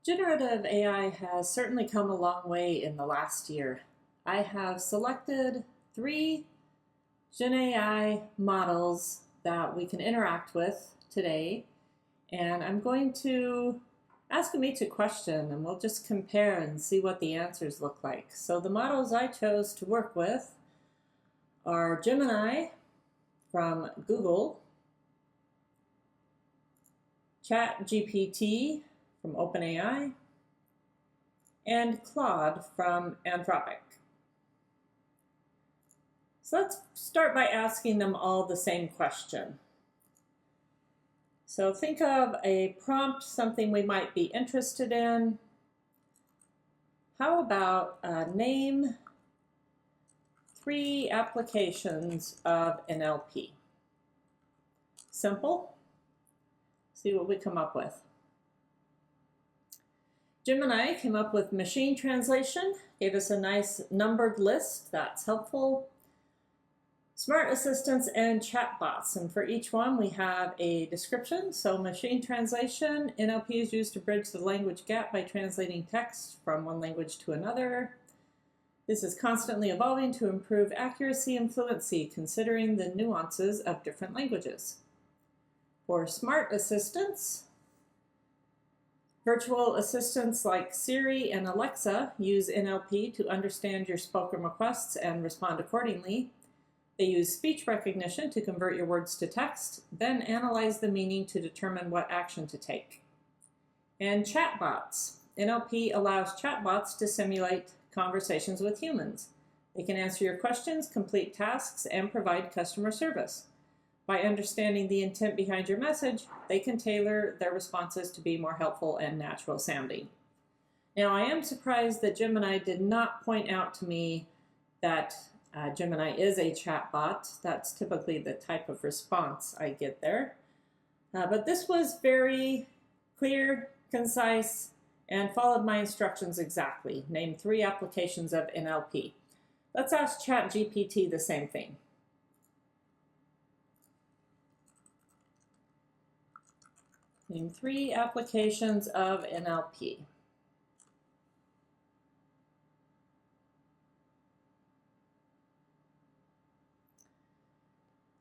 Generative AI has certainly come a long way in the last year. I have selected 3 Gen AI models that we can interact with today, and I'm going to ask them each a question and we'll just compare and see what the answers look like. So the models I chose to work with are Gemini from Google, ChatGPT from OpenAI, and Claude from Anthropic. So let's start by asking them all the same question. So think of a prompt, something we might be interested in. How about name 3 applications of NLP? Simple. See what we come up with. Gemini came up with machine translation, gave us a nice numbered list. That's helpful. Smart assistants and chatbots, and for each one we have a description. So machine translation, NLP is used to bridge the language gap by translating text from one language to another. This is constantly evolving to improve accuracy and fluency, considering the nuances of different languages. For smart assistants, virtual assistants like Siri and Alexa use NLP to understand your spoken requests and respond accordingly. They use speech recognition to convert your words to text, then analyze the meaning to determine what action to take. And chatbots. NLP allows chatbots to simulate conversations with humans. They can answer your questions, complete tasks, and provide customer service. By understanding the intent behind your message, they can tailor their responses to be more helpful and natural sounding. Now, I am surprised that Gemini did not point out to me that Gemini is a chatbot. That's typically the type of response I get there. But this was very clear, concise, and followed my instructions exactly. Name 3 applications of NLP. Let's ask ChatGPT the same thing. Name 3 applications of NLP.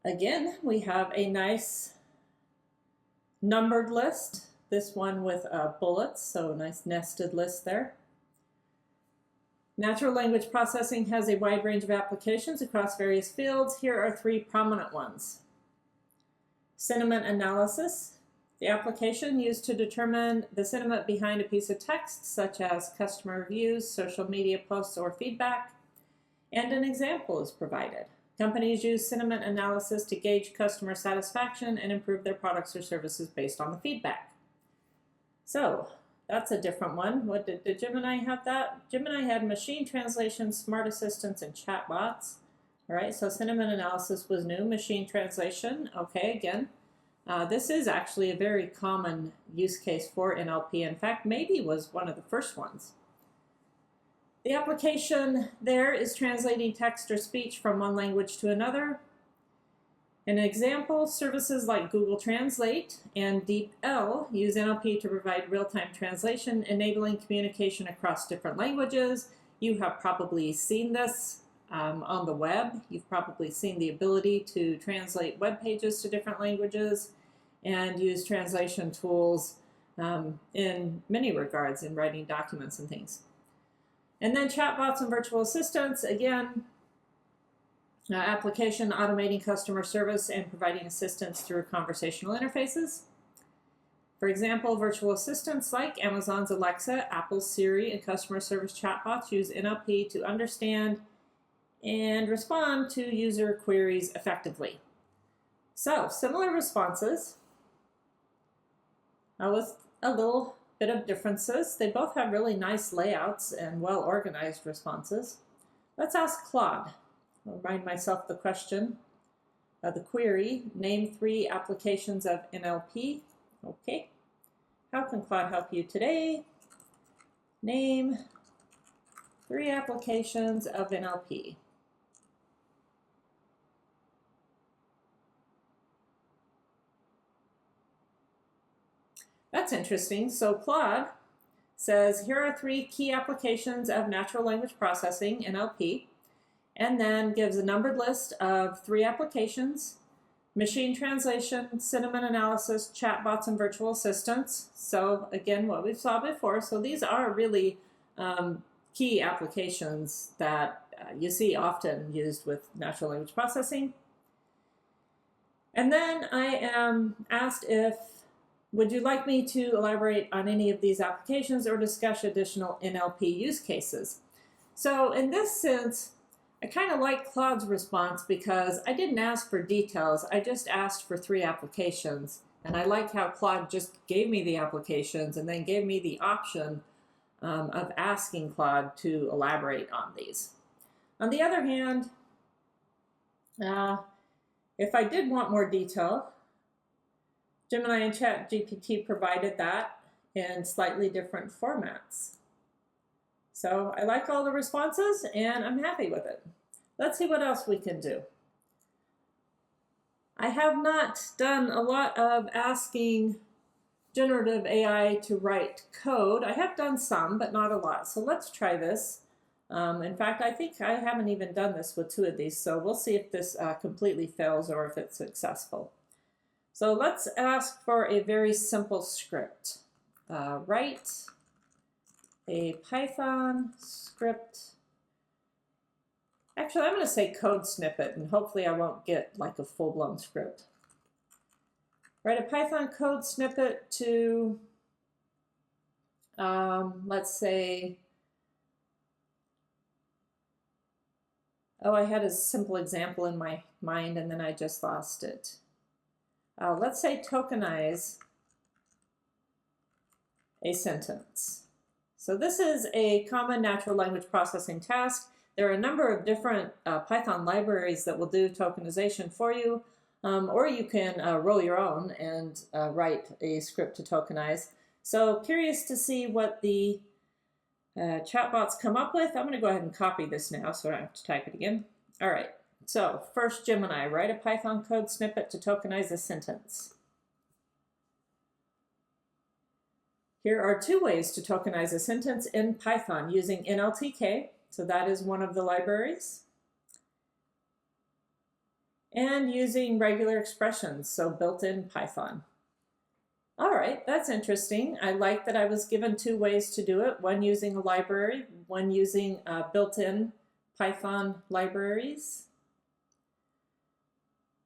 Again, we have a nice numbered list. This one with bullets, so a nice nested list there. Natural language processing has a wide range of applications across various fields. Here are 3 prominent ones. Sentiment analysis, the application used to determine the sentiment behind a piece of text, such as customer reviews, social media posts, or feedback, and an example is provided. Companies use sentiment analysis to gauge customer satisfaction and improve their products or services based on the feedback. So that's a different one. What did Gemini have that? Gemini had machine translation, smart assistants, and chatbots. All right, so sentiment analysis was new. Machine translation, okay, again. This is actually a very common use case for NLP. In fact, maybe was one of the first ones. The application there is translating text or speech from one language to another. An example, services like Google Translate and DeepL use NLP to provide real-time translation, enabling communication across different languages. You have probably seen this on the web. You've probably seen the ability to translate web pages to different languages and use translation tools in many regards in writing documents and things. And then chatbots and virtual assistants, again, application automating customer service and providing assistance through conversational interfaces. For example, virtual assistants like Amazon's Alexa, Apple's Siri, and customer service chatbots use NLP to understand and respond to user queries effectively. So, similar responses with a little bit of differences. They both have really nice layouts and well-organized responses. Let's ask Claude. I'll remind myself the question, the query, name 3 applications of NLP. Okay. How can Claude help you today? Name 3 applications of NLP. That's interesting. So Claude says, here are 3 key applications of natural language processing, NLP, and then gives a numbered list of 3 applications: machine translation, sentiment analysis, chatbots, and virtual assistants. So again, what we saw before. So these are really key applications that you see often used with natural language processing. And then I am asked if, would you like me to elaborate on any of these applications or discuss additional NLP use cases? So in this sense, I kind of like Claude's response because I didn't ask for details. I just asked for 3 applications. And I like how Claude just gave me the applications and then gave me the option of asking Claude to elaborate on these. On the other hand, if I did want more detail, Gemini and ChatGPT provided that in slightly different formats. So I like all the responses and I'm happy with it. Let's see what else we can do. I have not done a lot of asking generative AI to write code. I have done some, but not a lot. So let's try this. In fact, I think I haven't even done this with 2 of these, so we'll see if this completely fails or if it's successful. So let's ask for a very simple script. Write a Python script. Actually, I'm going to say code snippet, and hopefully I won't get like a full-blown script. Write a Python code snippet to, let's say, oh, I had a simple example in my mind and then I just lost it. Let's say tokenize a sentence. So this is a common natural language processing task. There are a number of different Python libraries that will do tokenization for you, or you can roll your own and write a script to tokenize. So curious to see what the chatbots come up with. I'm going to go ahead and copy this now so I don't have to type it again. All right, so first Gemini, write a Python code snippet to tokenize a sentence. Here are 2 ways to tokenize a sentence in Python using NLTK, so that is one of the libraries, and using regular expressions, so built in Python. All right, that's interesting. I like that I was given 2 ways to do it, one using a library, one using built-in Python libraries.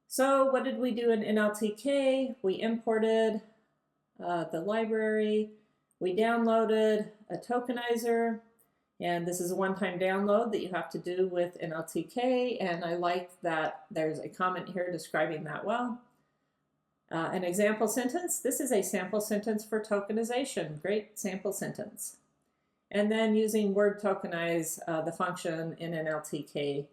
So what did we do in NLTK? We imported the library, we downloaded a tokenizer, and this is a one-time download that you have to do with NLTK, and I like that there's a comment here describing that well. An example sentence. This is a sample sentence for tokenization. Great sample sentence. And then using word tokenize, the function in NLTK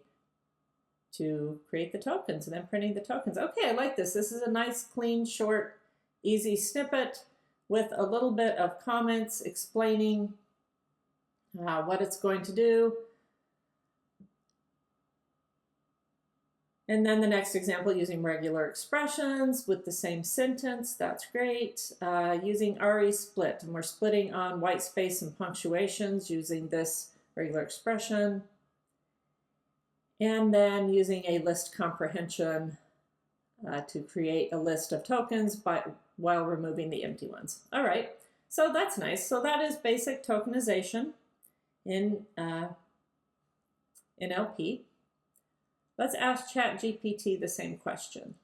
to create the tokens and then printing the tokens. Okay, I like this. This is a nice, clean, short, easy snippet with a little bit of comments explaining what it's going to do. And then the next example, using regular expressions with the same sentence. That's great. Using RE split, and we're splitting on white space and punctuations using this regular expression. And then using a list comprehension to create a list of tokens while removing the empty ones. All right, so that's nice. So that is basic tokenization in NLP. Let's ask ChatGPT the same question.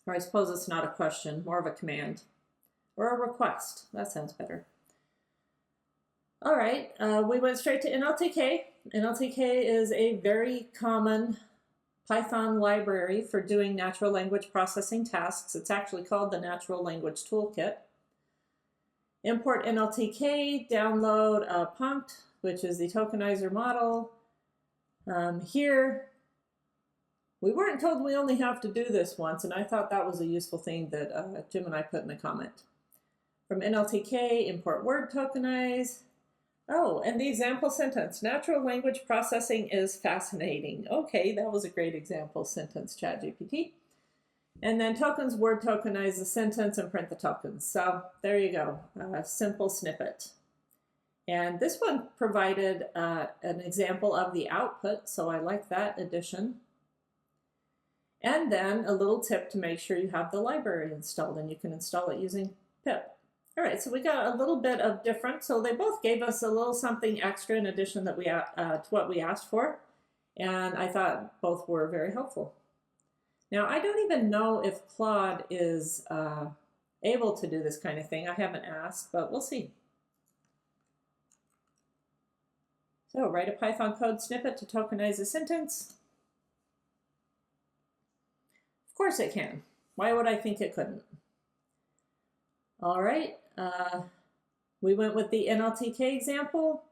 Or I suppose it's not a question, more of a command. Or a request. That sounds better. All right, we went straight to NLTK. NLTK is a very common Python library for doing natural language processing tasks. It's actually called the Natural Language Toolkit. Import NLTK, download Punkt, which is the tokenizer model. Here, we weren't told we only have to do this once, and I thought that was a useful thing that Gemini put in a comment. From NLTK, import word tokenize. Oh, and the example sentence, natural language processing is fascinating. Okay, that was a great example sentence, ChatGPT. And then tokens, word tokenize the sentence and print the tokens. So there you go, a simple snippet. And this one provided an example of the output, so I like that addition. And then a little tip to make sure you have the library installed, and you can install it using pip. All right, so we got a little bit of different. So they both gave us a little something extra in addition that to what we asked for, and I thought both were very helpful. Now, I don't even know if Claude is able to do this kind of thing. I haven't asked, but we'll see. So write a Python code snippet to tokenize a sentence. Of course it can. Why would I think it couldn't? All right, we went with the NLTK example.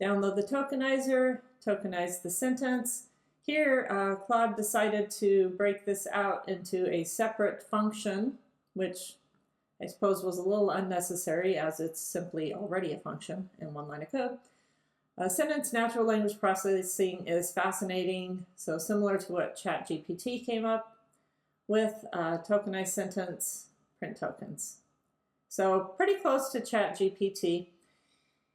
Download the tokenizer, tokenize the sentence. Here, Claude decided to break this out into a separate function, which I suppose was a little unnecessary as it's simply already a function in one line of code. Sentence natural language processing is fascinating, so similar to what ChatGPT came up with, tokenized sentence, print tokens. So pretty close to ChatGPT,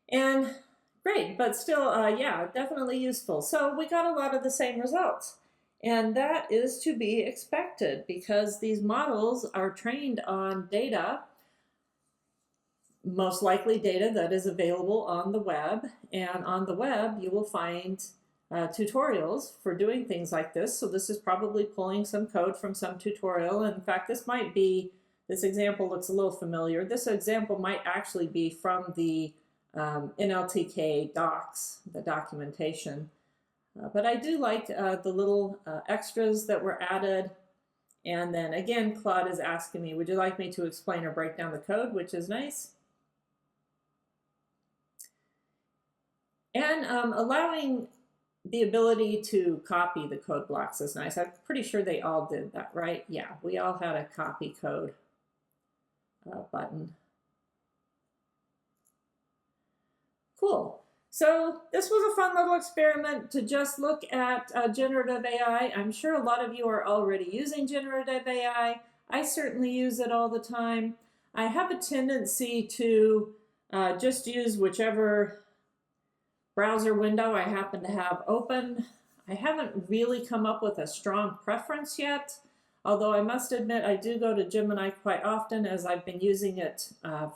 and great, but still, yeah, definitely useful. So we got a lot of the same results, and that is to be expected because these models are trained on data, most likely data that is available on the web, and on the web you will find tutorials for doing things like this. So this is probably pulling some code from some tutorial. In fact, this example looks a little familiar. This example might actually be from the NLTK docs, the documentation. But I do like the little extras that were added. And then again, Claude is asking me, would you like me to explain or break down the code, which is nice. And allowing the ability to copy the code blocks is nice. I'm pretty sure they all did that, right? Yeah, we all had a copy code button. Cool. So this was a fun little experiment to just look at generative AI. I'm sure a lot of you are already using generative AI. I certainly use it all the time. I have a tendency to just use whichever browser window I happen to have open. I haven't really come up with a strong preference yet, although I must admit I do go to Gemini quite often, as I've been using it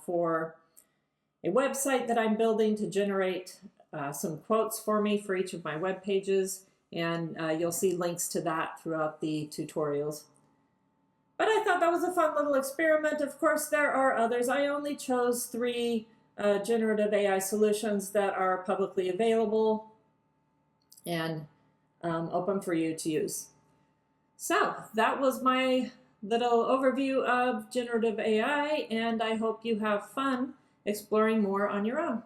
for a website that I'm building to generate some quotes for me for each of my web pages, and you'll see links to that throughout the tutorials. But I thought that was a fun little experiment. Of course, there are others. I only chose 3 generative AI solutions that are publicly available and open for you to use. So that was my little overview of generative AI, and I hope you have fun exploring more on your own.